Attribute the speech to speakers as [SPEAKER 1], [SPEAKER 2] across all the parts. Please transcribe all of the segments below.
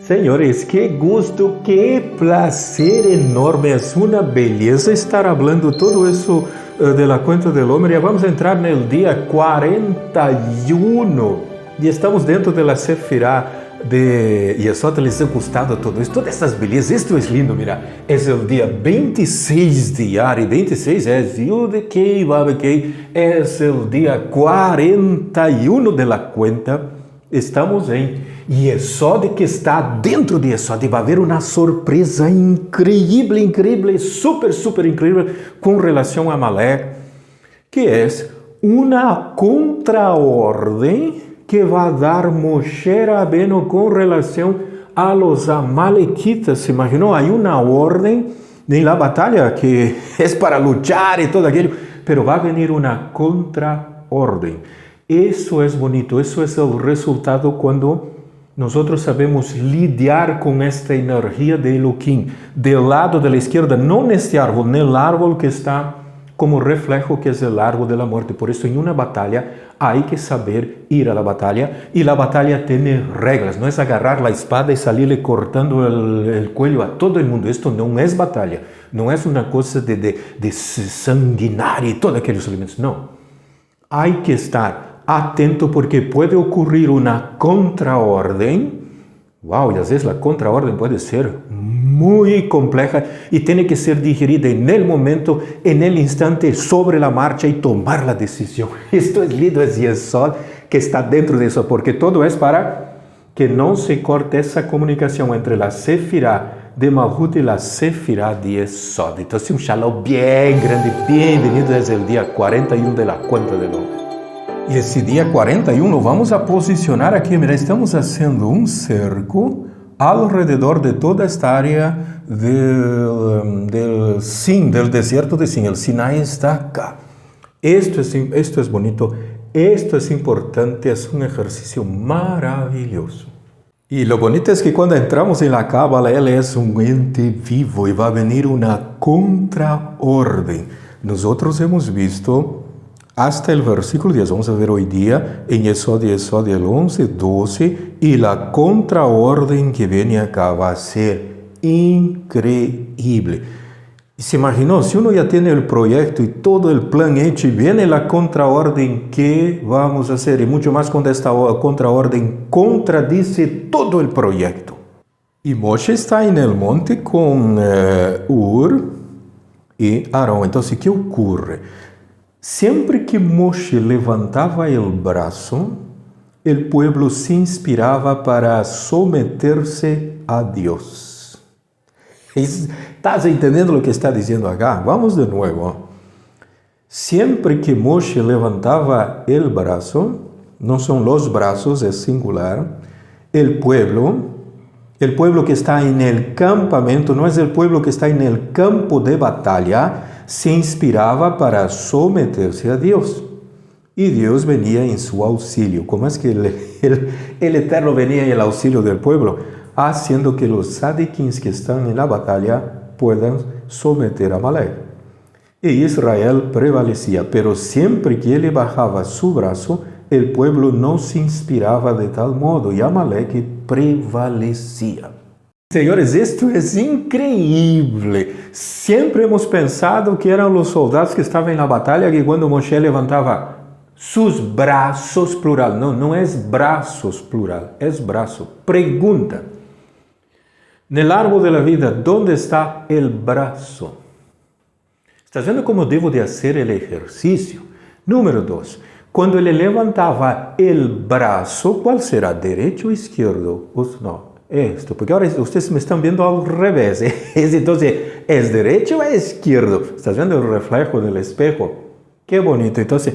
[SPEAKER 1] Senhores, que gusto, que placer enorme, es una belleza estar hablando todo eso de la cuenta del hombre. Ya vamos a entrar en el día 41 y estamos dentro de la Sefirá de Yesod. Les ha gustado todo esto, todas estas bellezas. Esto es lindo, mira, es el día 26 de Iyar y 26 es Yud Kei Vav Kei, es el día 41 de la cuenta. Estamos em Yesod, que está dentro de Yesod, e vai haver uma surpresa incrível, super incrível com relação a Amalek, que é uma contraordem que vai dar Moshe Rabbeinu com relação a los amalequitas. ¿Se imaginou? Há uma ordem em la batalha que é para lutar e todo aquilo, pero vai venir uma contraordem. Eso es bonito, eso es el resultado cuando nosotros sabemos lidiar con esta energía de Elohim, del lado de la izquierda, no en este árbol, en el árbol que está como reflejo, que es el árbol de la muerte. Por eso en una batalla hay que saber ir a la batalla, y la batalla tiene reglas, no es agarrar la espada y salirle cortando el cuello a todo el mundo. Esto no es batalla, no es una cosa de sanguinaria y todos aquellos elementos, no. Hay que estar atento porque puede ocurrir una contraorden. Wow, y a veces la contraorden puede ser muy compleja y tiene que ser digerida en el momento, en el instante, sobre la marcha y tomar la decisión. Esto es lindo, es Yesod que está dentro de eso, porque todo es para que no se corte esa comunicación entre la Sefirá de Malhut y la Sefirá de Yesod. Entonces un shalom bien grande, bienvenido desde el día 41 de la cuenta del hombre. E esse dia 41 vamos a posicionar aqui, mira, estamos fazendo um cerco ao redor de toda esta área del deserto de Sin. El Sinai está acá. Esto es bonito, esto es importante, es un ejercicio maravilloso. Y lo bonito es que cuando entramos en la Cábala, él es un ente vivo y va a venir una contraorden. Nosotros hemos visto hasta el versículo 10, vamos a ver hoy día en Yesod el 11, 12, y la contraorden que viene acá va a ser increíble. ¿Se imaginó? Si uno ya tiene el proyecto y todo el plan hecho y viene la contraorden, ¿qué vamos a hacer? Y mucho más cuando esta contraorden contradice todo el proyecto. Y Moshe está en el monte con Ur y Aarón. Entonces, ¿qué ocurre? Siempre que Moshe levantaba el brazo, el pueblo se inspiraba para someterse a Dios. ¿Estás entendiendo lo que está diciendo acá? Vamos de nuevo. Siempre que Moshe levantaba el brazo, no son los brazos, es singular, el pueblo que está en el campamento, no es el pueblo que está en el campo de batalla, se inspiraba para someterse a Dios. Y Dios venía en su auxilio. ¿Cómo es que el Eterno venía en el auxilio del pueblo? Haciendo que los tzadikins que están en la batalla puedan someter a Amalek. Y Israel prevalecía, pero siempre que él bajaba su brazo, el pueblo no se inspiraba de tal modo y Amalek prevalecía. Señores, esto es increíble. Siempre hemos pensado que eran los soldados que estaban en la batalla que cuando Moshe levantaba sus brazos, plural. No es brazos, plural, es brazo. Pregunta. En el árbol de la vida, ¿dónde está el brazo? ¿Estás viendo cómo debo de hacer el ejercicio? Número 2. Cuando él levantaba el brazo, ¿cuál será? ¿Derecho o izquierdo? No. Esto, porque ahora ustedes me están viendo al revés. Entonces, ¿es derecho o es izquierdo? ¿Estás viendo el reflejo del espejo? Qué bonito. Entonces,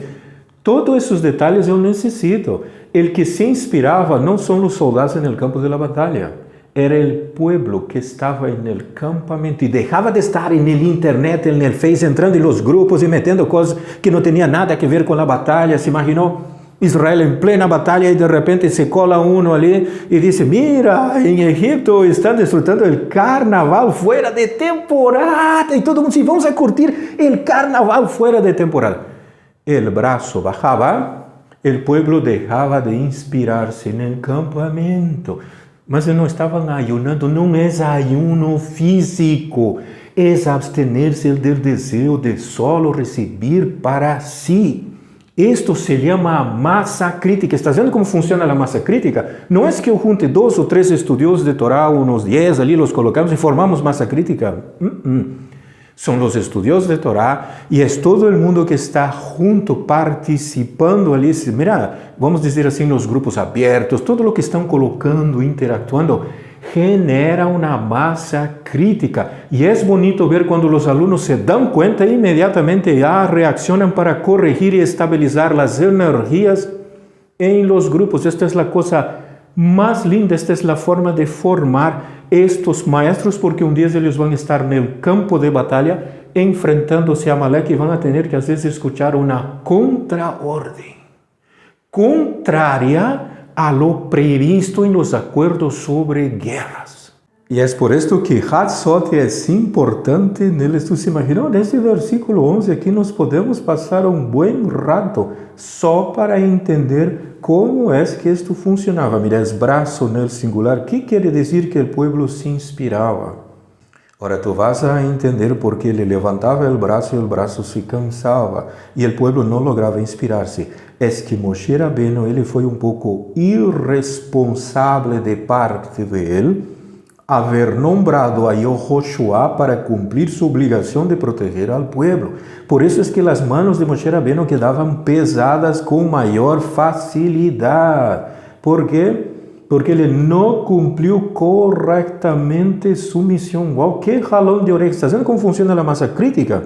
[SPEAKER 1] todos esos detalles yo necesito. El que se inspiraba no son los soldados en el campo de la batalla. Era el pueblo que estaba en el campamento y dejaba de estar en el internet, en el Face, entrando en los grupos y metiendo cosas que no tenían nada que ver con la batalla. ¿Se imaginó? Israel en plena batalla y de repente se cola uno allí y dice, mira, en Egipto están disfrutando el carnaval fuera de temporada. Y todo el mundo dice, vamos a curtir el carnaval fuera de temporada. El brazo bajaba, el pueblo dejaba de inspirarse en el campamento. Mas não estavam ayunando, não é ayuno físico, é abstener-se del desejo de solo recibir para si. Isto se chama massa crítica. Está vendo como funciona a massa crítica? Não é que eu junte 2 ou 3 estudiosos de Torá, uns 10 ali, los colocamos e formamos massa crítica. São os estudiosos de Torá e é todo o mundo que está junto, participando ali. Mira, vamos dizer assim, nos grupos abertos, tudo o que estão colocando, interatuando, genera uma massa crítica. E é bonito ver quando os alunos se dão conta e imediatamente já reaccionam para corrigir e estabilizar as energias em los grupos. Esta é a coisa mais linda, esta é a forma de formar estes maestros, porque um dia eles vão estar no campo de batalha enfrentando-se a Amalek e vão a ter que às vezes escutar uma contraordem, contrária a lo previsto em los acordos sobre guerras. E é por isto que Hatzot é importante neles. Tu se imaginou, nesse versículo 11 aqui nós podemos passar um bom rato só para entender como é que isto funcionava. Mira, é braço no singular. O que quer dizer que o povo se inspirava? Ora, tu vas a entender por que ele levantava o braço e o braço se cansava e o povo não lograva inspirar-se. É que Moshe Rabbeinu, ele foi um pouco irresponsável de parte dele haver nombrado a Yehoshua para cumprir sua obrigação de proteger ao povo. Por isso é que as mãos de Moshe Rabbeinu quedavam pesadas com maior facilidade. Por quê? Porque ele não cumpriu corretamente sua missão. Uau, que jalão de orejas! Está vendo como funciona a massa crítica?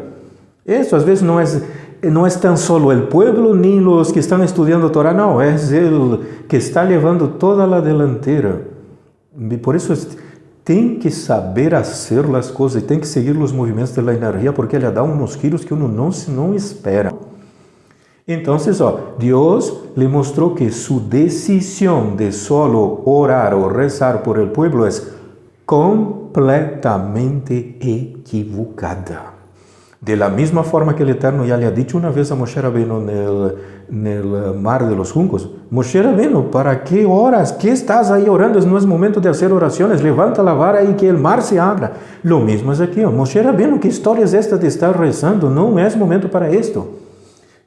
[SPEAKER 1] Isso às vezes não é tão solo o povo nem os que estão estudando a Torá, não. É ele que está levando toda a delantera. Por isso tem que saber fazer as coisas, tem que seguir os movimentos da energia, porque ele dá uns giros que uno não espera. Então, Deus lhe mostrou que sua decisão de solo orar ou rezar por el pueblo é completamente equivocada. De la misma forma que el Eterno ya le ha dicho una vez a Moshe Rabbeinu en el mar de los juncos: Moshe Rabbeinu, ¿para qué oras? ¿Qué estás ahí orando? No es momento de hacer oraciones, levanta la vara y que el mar se abra. Lo mismo es aquí. Moshe Rabbeinu, ¿qué historia es esta de estar rezando? No es momento para esto.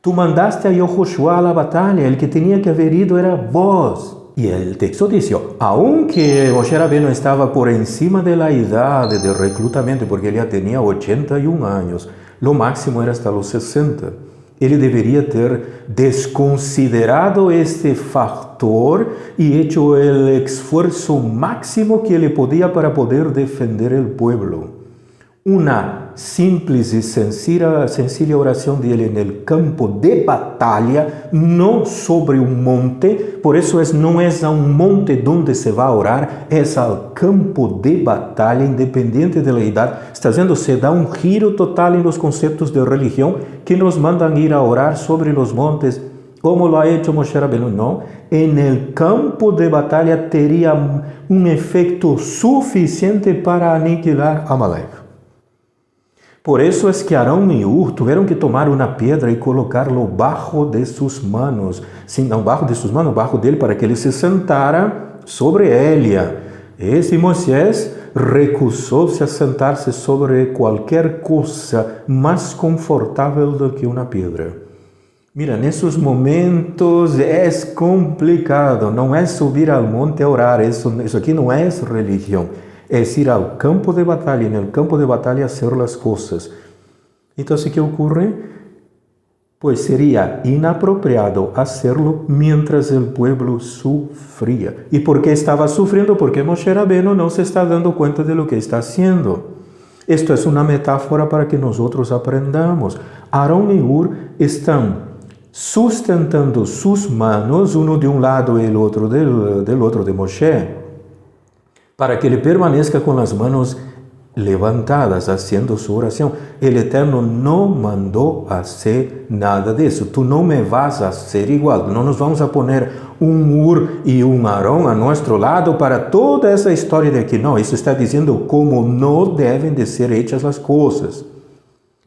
[SPEAKER 1] Tú mandaste a Yehoshua a la batalla, el que tenía que haber ido era vos. Y el texto dice, aunque Moshe Rabbeinu estaba por encima de la edad de reclutamiento, porque él ya tenía 81 años, lo máximo era hasta los 60. Ele deveria ter desconsiderado este factor e hecho o esforço máximo que ele podia para poder defender o povo. Uma simples e sencilla oração dele no campo de batalha, não sobre um monte. Por isso não é a um monte onde se vai orar, é ao campo de batalha, independente da idade. Está vendo? Se dá um giro total em los conceitos de religião que nos mandam ir a orar sobre os montes, como lo ha hecho Moshe Rabbeinu. Não. No campo de batalha teria um efeito suficiente para aniquilar Amalek. Por isso é que Arão e Ur tiveram que tomar uma pedra e colocá-lo baixo de suas manos. Sim, não baixo de suas manos, baixo dele, para que ele se sentara sobre ela. Esse Moisés recusou-se a sentar-se sobre qualquer coisa mais confortável do que uma pedra. Mira, nesses momentos é complicado. Não é subir ao monte a orar. Isso aqui não é religião. É ir ao campo de batalha, no campo de batalha hacer as coisas. Então, o que ocorre? Pues seria inapropriado hacerlo mientras o povo sufría. E por que estava sufriendo? Porque Moshe Rabbeinu não se está dando conta de lo que está haciendo. Esto é uma metáfora para que nós aprendamos. Arão e Ur estão sustentando suas manos, um de um lado e o outro del outro de Moshe, para que ele permaneça com as mãos levantadas, haciendo sua oração. O Eterno não mandou fazer nada disso. Tu não me vas a ser igual. Não nos vamos a poner um Ur e um Arão a nosso lado para toda essa história de aqui. Não, isso está dizendo como não devem de ser hechas as coisas.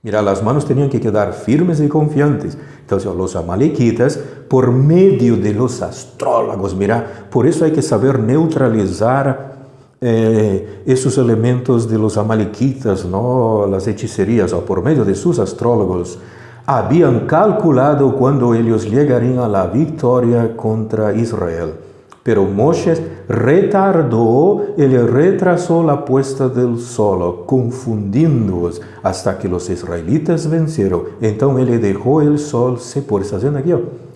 [SPEAKER 1] Mira, as manos tinham que quedar firmes e confiantes. Então, os amalequitas por medio de los astrólogos. Mira, por eso hay que saber neutralizar esos elementos de los amalequitas, ¿no? Las hechicerías, o por medio de sus astrólogos, habían calculado cuando ellos llegarían a la victoria contra Israel. Pero Moshe retrasó la puesta del sol, confundiéndolos hasta que los israelitas vencieron. Entonces él dejó el sol se por está haciendo aquí,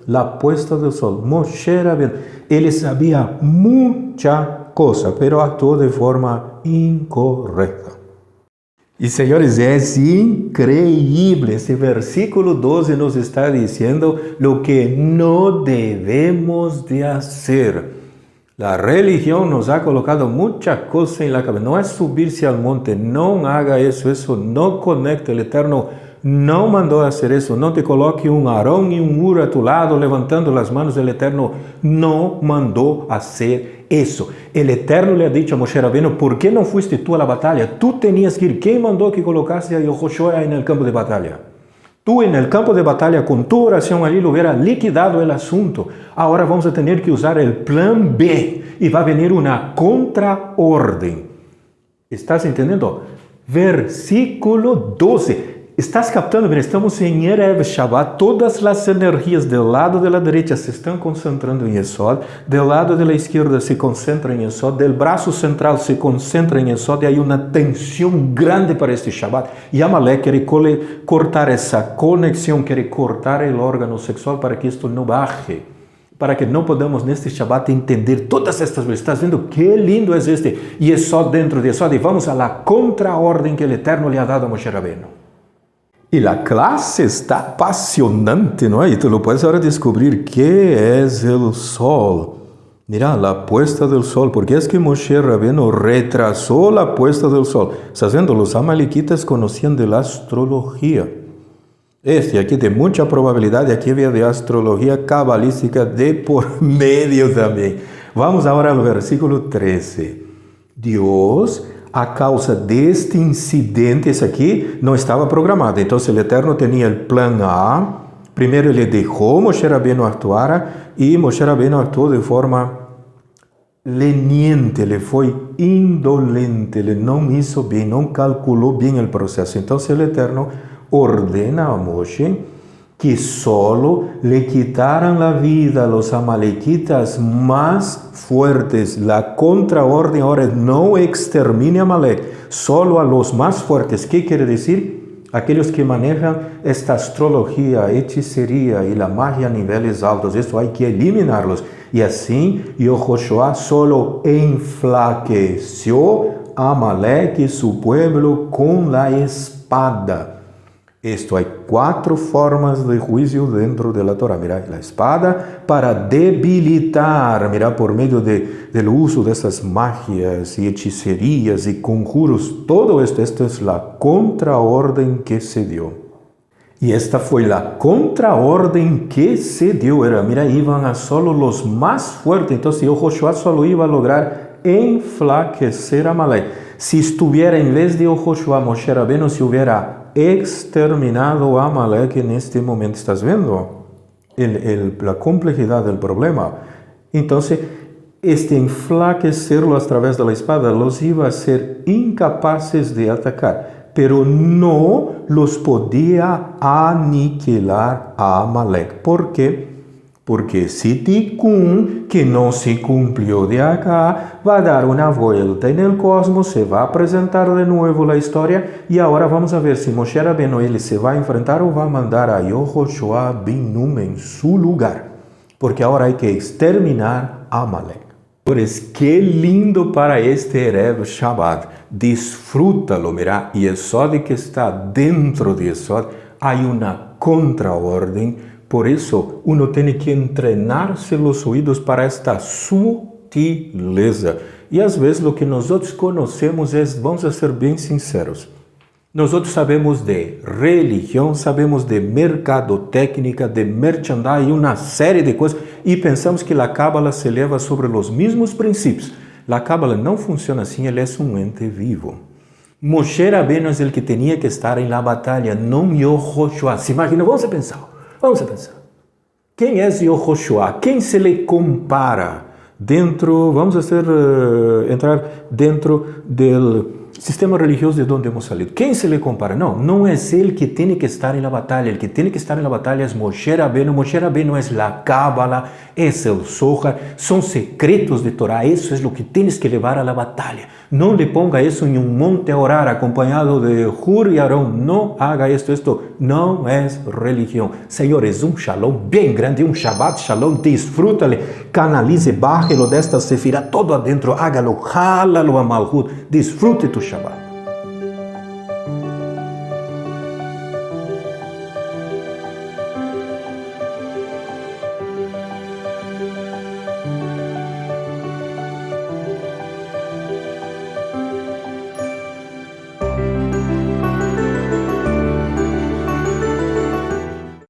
[SPEAKER 1] la puesta del sol. Moshe era bien, él sabía mucha cosa, pero actuó de forma incorrecta. Y señores, es increíble. Este versículo 12 nos está diciendo lo que no debemos de hacer. La religión nos ha colocado mucha cosa en la cabeza. No es subirse al monte, no haga eso no conecta. El Eterno no mandó a hacer eso. No te coloque un Aarón y un Hur a tu lado levantando las manos. El Eterno no mandó a hacer eso. El Eterno le ha dicho a Moshe Rabbeinu, ¿por qué no fuiste tú a la batalla? Tú tenías que ir. ¿Quién mandó que colocaste a Yehoshua en el campo de batalla? Tú en el campo de batalla con tu oración allí lo hubiera liquidado el asunto. Ahora vamos a tener que usar el plan B y va a venir una contraorden. ¿Estás entendiendo? Versículo 12. ¿Estás captando? Mira, estamos en Erev Shabbat. Todas las energías del lado de la derecha se están concentrando en Yesod. Del lado de la izquierda se concentra en Yesod. Del brazo central se concentra en Yesod. Y hay una tensión grande para este Shabbat. Y Amalek quiere cortar esa conexión, quiere cortar el órgano sexual para que esto no baje. Para que no podamos en este Shabbat entender todas estas cosas. ¿Estás viendo qué lindo es este Yesod dentro de Yesod? Y vamos a la contraorden que el Eterno le ha dado a Moshe Rabbeinu. Y la clase está apasionante, ¿no? Y tú lo puedes ahora descubrir qué es el sol. Mira, la puesta del sol. ¿Por qué es que Moshe Rabbeinu retrasó la puesta del sol? ¿Estás viendo? Los amalequitas conocían de la astrología. Aquí de mucha probabilidad, y aquí había de astrología cabalística de por medio también. Vamos ahora al versículo 13. Dios, a causa de este incidente aquí, no estaba programado. Entonces el Eterno tenía el plan A. Primero le dejó Moshe Rabbeinu actuar y Moshe Rabbeinu actuó de forma leniente, le fue indolente, le no hizo bien, no calculó bien el proceso. Entonces el Eterno ordena a Moshe que solo le quitaran la vida a los amalequitas más fuertes. La contraorden ahora es no extermine a Amalek, solo a los más fuertes. ¿Qué quiere decir? Aquellos que manejan esta astrología, hechicería y la magia a niveles altos. Esto hay que eliminarlos. Y así Yehoshua solo enflaqueció a Amalek y su pueblo con la espada. Esto hay 4 formas de juicio dentro de la Torah. Mira, la espada para debilitar, mira, por medio del uso de estas magias y hechicerías y conjuros, todo esto es la contraorden que se dio. Y esta fue la contraorden que se dio. Mira, iban a solo los más fuertes. Entonces Yehoshua solo iba a lograr enflaquecer a Amalek. Si estuviera en vez de Yehoshua, Moshe Rabbeinu se hubiera exterminado a Amalek en este momento. ¿Estás viendo la complejidad del problema? Entonces, este enflaquecerlo a través de la espada los iba a hacer incapaces de atacar, pero no los podía aniquilar a Amalek. ¿Por qué? Porque ese tikkun que no se cumplió de acá va a dar una vuelta en el cosmos, se va a presentar de nuevo la historia y ahora vamos a ver si Moshe Rabbeinu él se va a enfrentar o va a mandar a Yehoshua ben Nun en su lugar. Porque ahora hay que exterminar a Amalek. Pues qué lindo para este Erev Shabbat. Disfrútalo, mira. Y Yesod que está dentro de Yesod hay una contraorden. Por eso uno tiene que entrenarse los oídos para esta sutileza. Y a veces lo que nosotros conocemos es, vamos a ser bien sinceros, nosotros sabemos de religión, sabemos de mercadotecnia, de merchandising, una serie de cosas, y pensamos que la Cábala se eleva sobre los mismos principios. La Cábala no funciona así, él es un ente vivo. Moshe Rabbeinu es el que tenía que estar en la batalla, no Yehoshua. ¿Se imagina? Vamos a pensar. quem é Yehoshua? Quem se lhe compara dentro, vamos entrar dentro do sistema religioso de onde hemos salido? Quem se lhe compara? Não é ele que tem que estar na batalha. El que tem que estar na batalha é Moshe Rabbeinu. Moshe Rabbeinu é a Cábala, é o Zohar, são secretos de Torá. Isso é o que tens que levar à batalha. Não lhe ponga isso em monte a orar acompanhado de Hur e Arão. Não haga isto. Isto não é religião. Senhor, é shalom bem grande, Shabbat shalom. Desfruta-lhe, canalize, bájelo desta sefirá todo adentro. Hágalo, jálalo a Malhut. Desfrute tu Shabbat.